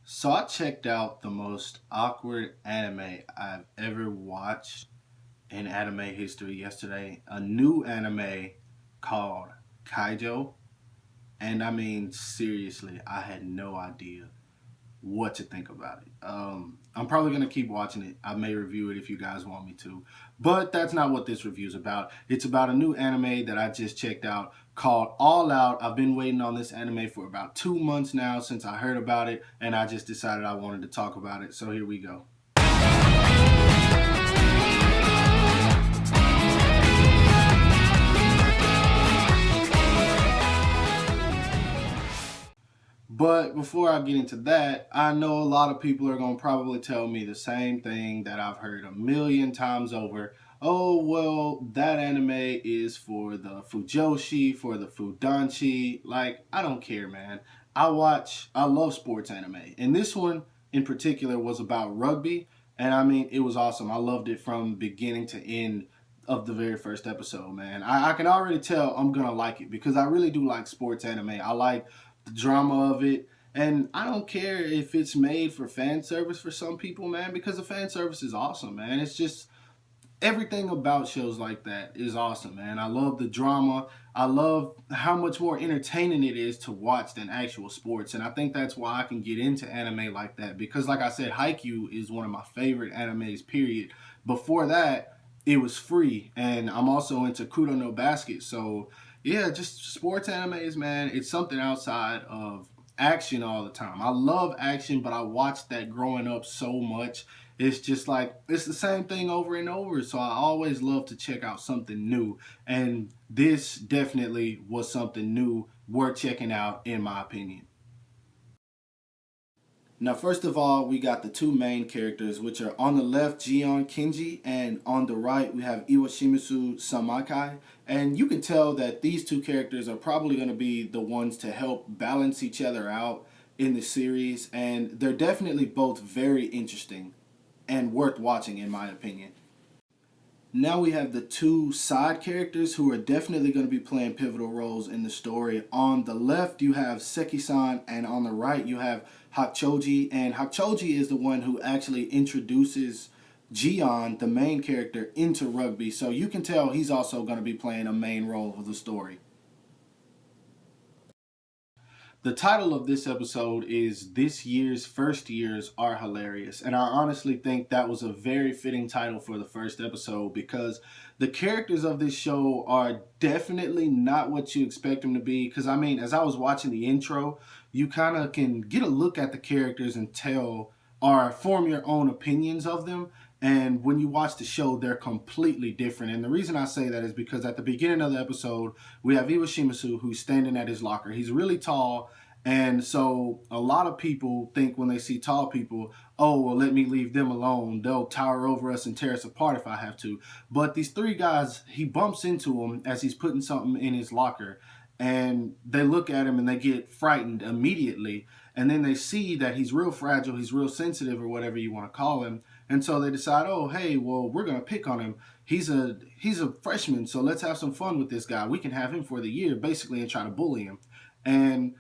So I checked out the most awkward anime I've ever watched in anime history yesterday. A new anime called Kaijo. And I mean, seriously, I had no idea what to think about it. I'm probably gonna keep watching it. I may review it if you guys want me to, but that's not what this review is about. It's about a new anime that I just checked out called All Out. I've been waiting on this anime for about 2 months now since I heard about it, and I just decided I wanted to talk about it. So here we go. But before I get into that, I know a lot of people are going to probably tell me the same thing that I've heard a million times over. Oh, well, that anime is for the Fujoshi, for the Fudanshi. Like, I don't care, man. I love sports anime. And this one in particular was about rugby. And I mean, it was awesome. I loved it from beginning to end of the very first episode, man. I can already tell I'm going to like it because I really do like sports anime. I like the drama of it. And I don't care if it's made for fan service for some people, man, because the fan service is awesome, man. It's just everything about shows like that is awesome, man. I love the drama. I love how much more entertaining it is to watch than actual sports. And I think that's why I can get into anime like that. Because like I said, Haikyuu is one of my favorite animes, period. Before that, it was free. And I'm also into Kudo no Basket. So yeah, just sports animes, man. It's something outside of action all the time. I love action, but I watched that growing up so much. It's just like it's the same thing over and over. So I always love to check out something new. And this definitely was something new worth checking out in my opinion. Now, first of all, we got the two main characters, which are on the left, Gion Kinji, and on the right, we have Iwashimisu Samakai. And you can tell that these two characters are probably going to be the ones to help balance each other out in the series. And they're definitely both very interesting and worth watching, in my opinion. Now we have the two side characters who are definitely going to be playing pivotal roles in the story. On the left, you have Seki-san, and on the right, you have Hachoji. And Hachoji is the one who actually introduces Gion, the main character, into rugby. So you can tell he's also going to be playing a main role of the story. The title of this episode is This Year's First Years Are Hilarious. And I honestly think that was a very fitting title for the first episode because the characters of this show are definitely not what you expect them to be. Because, I mean, as I was watching the intro, you kind of can get a look at the characters and tell or form your own opinions of them. And when you watch the show, they're completely different. And the reason I say that is because at the beginning of the episode, we have Iwashimisu who's standing at his locker. He's really tall. And so a lot of people think when they see tall people, oh, well, let me leave them alone. They'll tower over us and tear us apart if I have to. But these three guys, he bumps into them as he's putting something in his locker. And they look at him and they get frightened immediately. And then they see that he's real fragile, he's real sensitive, or whatever you want to call him. And so they decide, oh, hey, well, we're going to pick on him. He's a freshman, so let's have some fun with this guy. We can have him for the year, basically, and try to bully him. And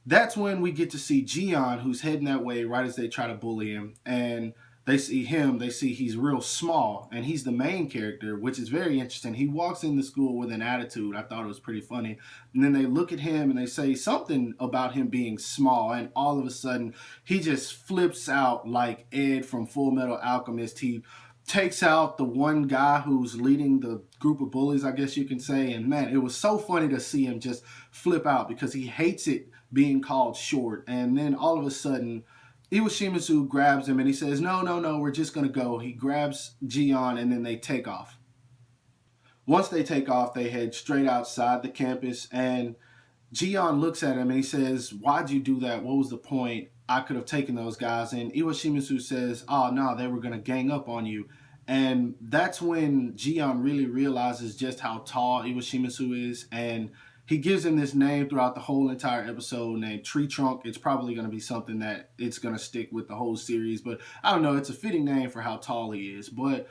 that's when we get to see Gion, who's heading that way right as they try to bully him. And they see him, they see he's real small, and he's the main character, which is very interesting. He walks into school with an attitude. I thought it was pretty funny. And then they look at him and they say something about him being small, and all of a sudden, he just flips out like Ed from Full Metal Alchemist. He takes out the one guy who's leading the group of bullies, I guess you can say. And man, it was so funny to see him just flip out because he hates it being called short. And then all of a sudden, Iwashimisu grabs him and he says, no, no, no, we're just going to go. He grabs Gion and then they take off. Once they take off, they head straight outside the campus and Gion looks at him and he says, why'd you do that? What was the point? I could have taken those guys. And Iwashimisu says, oh, no, they were going to gang up on you. And that's when Gion really realizes just how tall Iwashimisu is. And he gives him this name throughout the whole entire episode named Tree Trunk. It's probably going to be something that it's going to stick with the whole series. But I don't know. It's a fitting name for how tall he is. But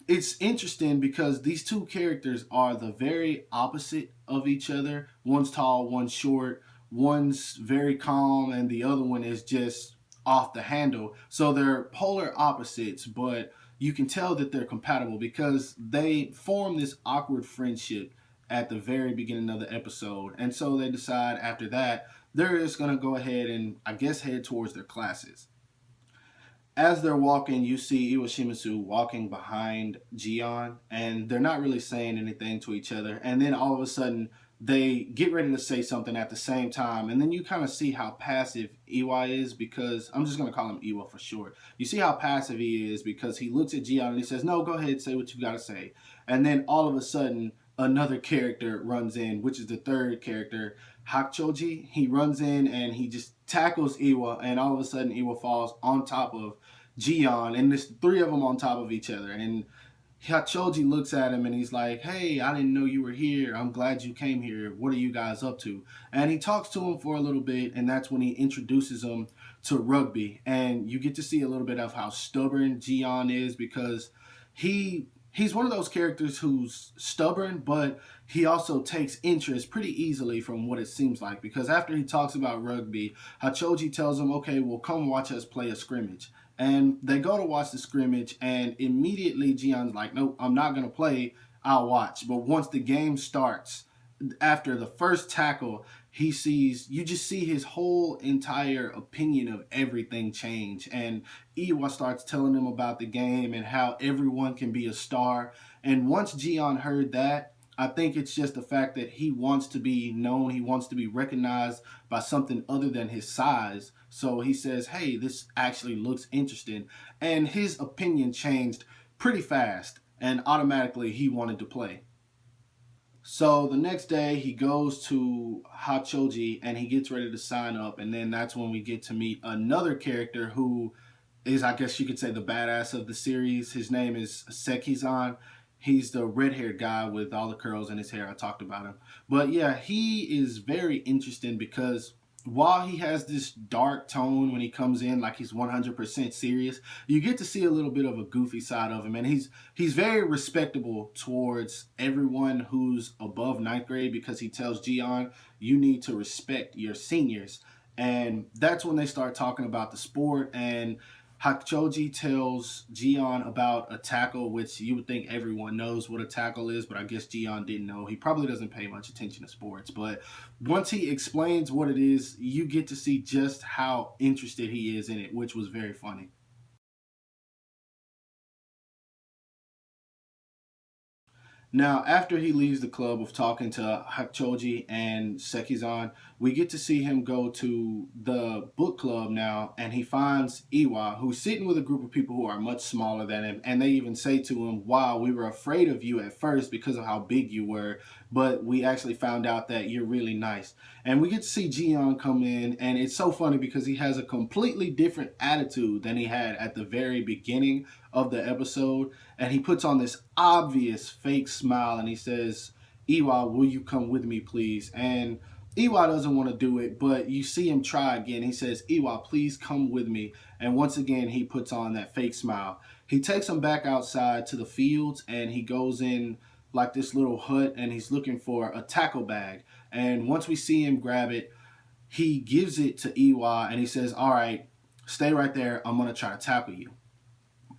it's interesting because these two characters are the very opposite of each other. One's tall, one's short, one's very calm, and the other one is just off the handle. So they're polar opposites, but you can tell that they're compatible because they form this awkward friendship at the very beginning of the episode. And so they decide after that they're just going to go ahead and, I guess, head towards their classes. As they're walking, you see Iwa Shimizu walking behind Gion, and they're not really saying anything to each other. And then all of a sudden, they get ready to say something at the same time, and then you kind of see how passive Iwa is, because I'm just going to call him Iwa for short. You see how passive he is because he looks at Gion and he says, "No, go ahead, say what you got to say." And then all of a sudden, another character runs in, which is the third character, Hakchoji. He runs in and he just tackles Iwa, and all of a sudden Iwa falls on top of Gion, and there's three of them on top of each other. And Hachoji looks at him and he's like, "Hey, I didn't know you were here. I'm glad you came here. What are you guys up to?" And he talks to him for a little bit, and that's when he introduces him to rugby. And you get to see a little bit of how stubborn Gion is, because he's one of those characters who's stubborn, but he also takes interest pretty easily from what it seems like. Because after he talks about rugby, Hachoji tells him, "Okay, well, come watch us play a scrimmage." And they go to watch the scrimmage, and immediately Gion's like, "Nope, I'm not going to play. I'll watch." But once the game starts, after the first tackle, you just see his whole entire opinion of everything change. And Iwa starts telling him about the game and how everyone can be a star. And once Gion heard that, I think it's just the fact that he wants to be known, he wants to be recognized by something other than his size. So he says, "Hey, this actually looks interesting." And his opinion changed pretty fast, and automatically he wanted to play. So the next day he goes to Hachoji and he gets ready to sign up, and then that's when we get to meet another character who is, I guess you could say, the badass of the series. His name is Sekizan. He's the red-haired guy with all the curls in his hair. I talked about him. But yeah, he is very interesting because while he has this dark tone when he comes in, like he's 100% serious, you get to see a little bit of a goofy side of him. And he's very respectable towards everyone who's above ninth grade, because he tells Gion, "You need to respect your seniors." And that's when they start talking about the sport, and Hakchoji tells Gion about a tackle, which you would think everyone knows what a tackle is, but I guess Gion didn't know. He probably doesn't pay much attention to sports. But once he explains what it is, you get to see just how interested he is in it, which was very funny. Now, after he leaves the club of talking to Hakchoji and Sekizan, we get to see him go to the book club now, and he finds Iwa, who's sitting with a group of people who are much smaller than him, and they even say to him, "Wow, we were afraid of you at first because of how big you were, but we actually found out that you're really nice." And we get to see Gion come in, and it's so funny because he has a completely different attitude than he had at the very beginning of the episode, and he puts on this obvious fake smile and he says, "Iwa, will you come with me, please?" And Iwa doesn't want to do it, but you see him try again. He says, "Iwa, please come with me." And once again, he puts on that fake smile. He takes him back outside to the fields, and he goes in like this little hut, and he's looking for a tackle bag. And once we see him grab it, he gives it to Iwa and he says, "All right, stay right there. I'm going to try to tackle you."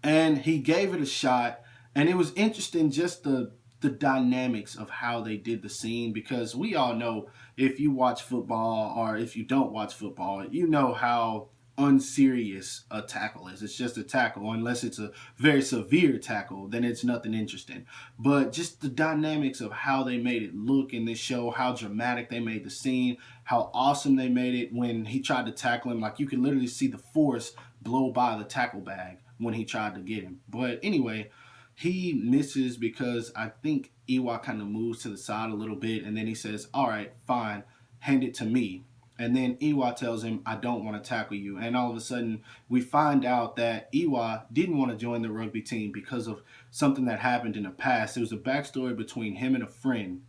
And he gave it a shot, and it was interesting, just the dynamics of how they did the scene, because we all know, if you watch football or if you don't watch football, you know how unserious a tackle is. It's just a tackle. Unless it's a very severe tackle, then it's nothing interesting. But just the dynamics of how they made it look in this show, how dramatic they made the scene, how awesome they made it when he tried to tackle him. Like, you could literally see the force blow by the tackle bag when he tried to get him. But anyway, he misses because I think Iwa kind of moves to the side a little bit, and then he says, "All right, fine, hand it to me." And then Iwa tells him, "I don't want to tackle you." And all of a sudden, we find out that Iwa didn't want to join the rugby team because of something that happened in the past. There was a backstory between him and a friend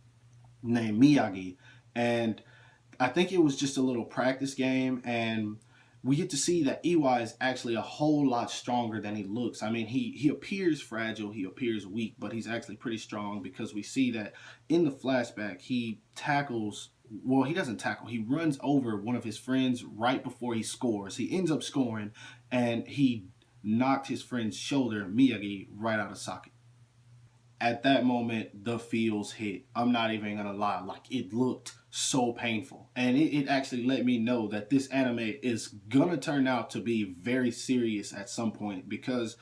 named Miyagi. And I think it was just a little practice game, and we get to see that Iwa is actually a whole lot stronger than he looks. I mean, he appears fragile, he appears weak, but he's actually pretty strong, because we see that in the flashback he tackles well, he doesn't tackle. He runs over one of his friends right before he scores. He ends up scoring, and he knocked his friend's shoulder, Miyagi, right out of socket. At that moment, the feels hit. I'm not even gonna lie. Like, it looked so painful. And it actually let me know that this anime is gonna turn out to be very serious at some point, because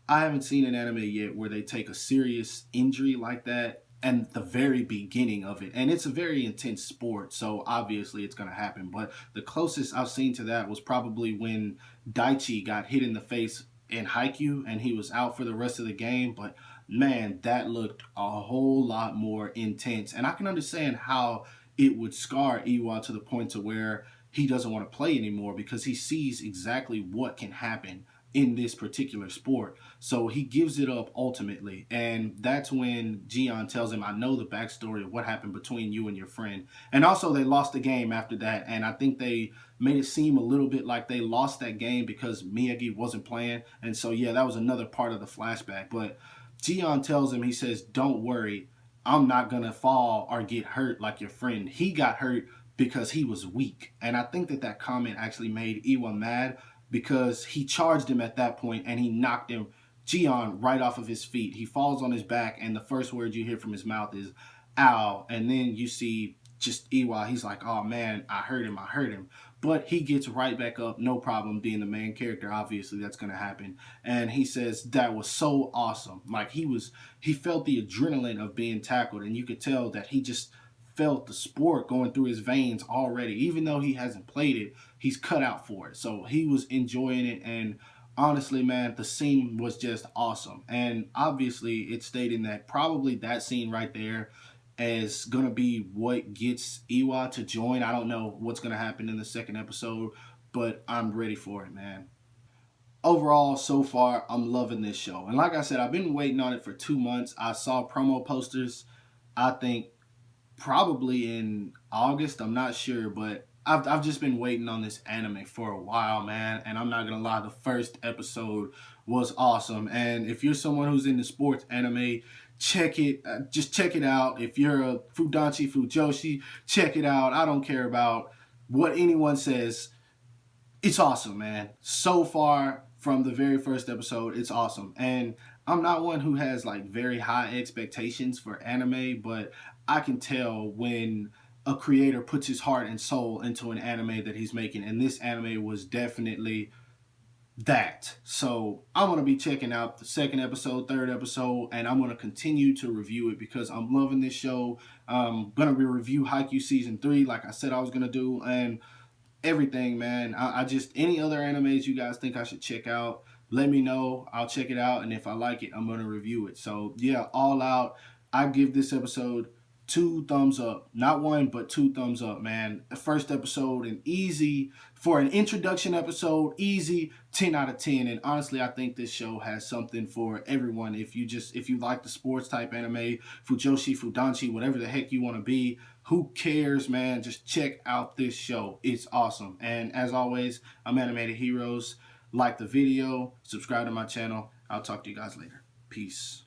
I haven't seen an anime yet where they take a serious injury like that and the very beginning of it. And it's a very intense sport, so obviously it's going to happen. But the closest I've seen to that was probably when Daichi got hit in the face in Haikyuu and he was out for the rest of the game. But man, that looked a whole lot more intense. And I can understand how it would scar Iwa to the point to where he doesn't want to play anymore, because he sees exactly what can happen in this particular sport. So he gives it up ultimately. And that's when Gion tells him, I know the backstory of what happened between you and your friend. And also, they lost the game after that. And I think they made it seem a little bit like they lost that game because Miyagi wasn't playing. And so, yeah, that was another part of the flashback. But Gion tells him, he says, don't worry, I'm not going to fall or get hurt like your friend. He got hurt because he was weak. And I think that that comment actually made Iwa mad, because he charged him at that point and he knocked him, Gion, right off of his feet. He falls on his back, and the first word you hear from his mouth is ow. And then you see just Iwa, he's like, oh man, I hurt him, I hurt him. But he gets right back up, no problem, being the main character. Obviously, that's going to happen. And he says that was so awesome. Like, he felt the adrenaline of being tackled, and you could tell that he just felt the sport going through his veins already. Even though he hasn't played it, he's cut out for it. So he was enjoying it. And honestly, man, the scene was just awesome. And obviously, it's stating that probably that scene right there is going to be what gets Iwa to join. I don't know what's going to happen in the second episode, but I'm ready for it, man. Overall, so far, I'm loving this show. And like I said, I've been waiting on it for 2 months. I saw promo posters, I think probably in August. I'm not sure, but I've just been waiting on this anime for a while, man. And I'm not gonna lie, the first episode was awesome. And if you're someone who's into sports anime, check it. Just check it out. If you're a Fudanchi Fujoshi, check it out. I don't care about what anyone says. It's awesome, man. So far from the very first episode, it's awesome. And I'm not one who has like very high expectations for anime, but I can tell when a creator puts his heart and soul into an anime that he's making, and this anime was definitely that. So I'm going to be checking out the second episode, third episode, and I'm going to continue to review it because I'm loving this show. I'm going to review Haikyuu season 3 like I said I was going to do, and everything, man. I just, any other animes you guys think I should check out, let me know. I'll check it out, and if I like it, I'm gonna review it. So yeah, all out, I give this episode 2 thumbs up. Not one, but 2 thumbs up, man. The first episode, an easy, for an introduction episode, easy 10 out of 10. And honestly, I think this show has something for everyone. If you like the sports type anime, Fujoshi, Fudanchi, whatever the heck you want to be, who cares, man? Just check out this show. It's awesome. And as always, I'm Animated Heroes. Like the video, subscribe to my channel. I'll talk to you guys later. Peace.